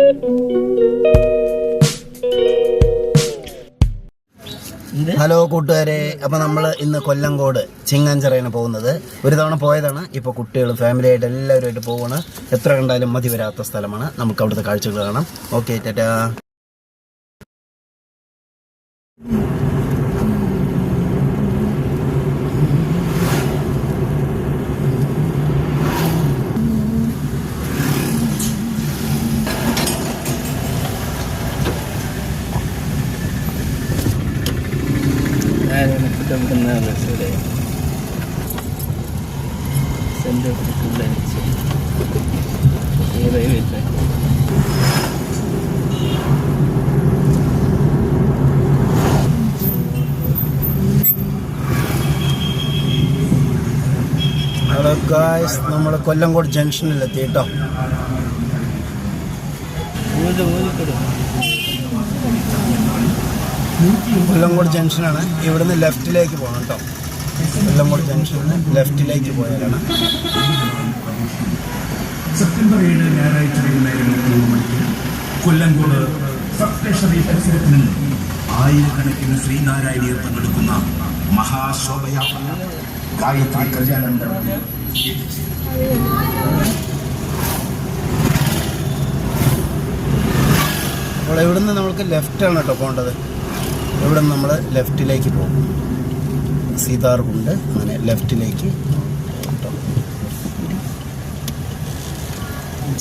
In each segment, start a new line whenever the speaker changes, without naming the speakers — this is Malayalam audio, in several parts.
ഹലോ കൂട്ടുകാരെ, അപ്പോൾ നമ്മൾ ഇന്ന് കൊല്ലങ്കോട് ചിങ്ങഞ്ചിറയാണ് പോകുന്നത്. ഒരു തവണ പോയതാണ്. ഇപ്പോൾ കുട്ടികൾ ഫാമിലി ആയിട്ട് എല്ലാവരുമായിട്ട് പോവാണ്. എത്ര കണ്ടാലും മതി വരാത്ത സ്ഥലമാണ്. നമുക്ക് അവിടുത്തെ കാഴ്ചകൾ കാണാം. ഓക്കെ, ടാറ്റാ. ഹലോ ഗായ്സ്, നമ്മൾ കൊല്ലങ്കോട് ജംഗ്ഷനിലെത്തി കേട്ടോ. കൊല്ലങ്കോട് ജംഗ്ഷനാണ്. ഇവിടുന്ന് ലെഫ്റ്റിലേക്ക് പോകണം കേട്ടോ. കൊല്ലങ്കോട് ജംഗ്ഷനിൽ ലെഫ്റ്റിലേക്ക് പോയാലാണ്.
സെപ്റ്റംബർ 7 ഞായറാഴ്ച വൈകുന്നേരം 3 മണിക്ക് കൊല്ലങ്കോട് സപ്തേശ്വരി പരിസരത്ത് നിന്ന് ആയിരക്കണക്കിന് ശ്രീനാരായണീയർ പങ്കെടുക്കുന്ന മഹാശോഭയാത്ര ഗായത്രി കല്യാണമണ്ഡപത്തിൽ
അപ്പോൾ ഇവിടുന്ന് നമുക്ക് ലെഫ്റ്റാണ് കേട്ടോ പോകേണ്ടത്. ഇവിടെ നിന്ന് നമ്മൾ ലെഫ്റ്റിലേക്ക് പോകും. സീതാർകുണ്ട് അങ്ങനെ ലെഫ്റ്റിലേക്ക് കേട്ടോ.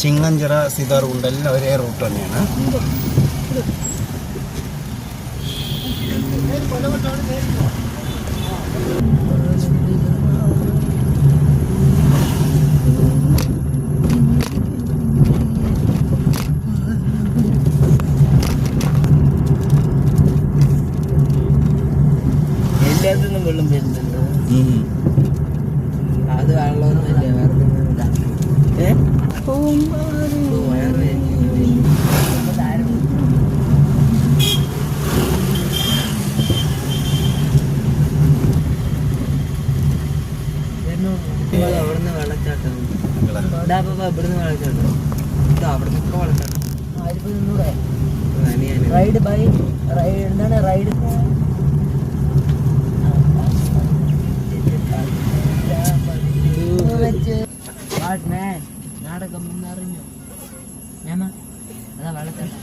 ചിങ്ങഞ്ചിറ സീതാർകുണ്ട് എല്ലാം ഒരേ റൂട്ട് തന്നെയാണ്.
എല്ലാത്തിനും വെള്ളം വരുന്നുണ്ട്. അത് വെള്ളമൊന്നുമില്ല. അവിടുന്ന് വെള്ളച്ചാട്ടം, ഇവിടുന്ന് വെള്ളച്ചാട്ടം, അവിടുന്ന് വെള്ളച്ചാട്ടം. റൈഡ് ബൈ എന്താണ് റൈഡ് നാടകം മുന്നറിഞ്ഞു. അതാ വെള്ളച്ചാട്ടം.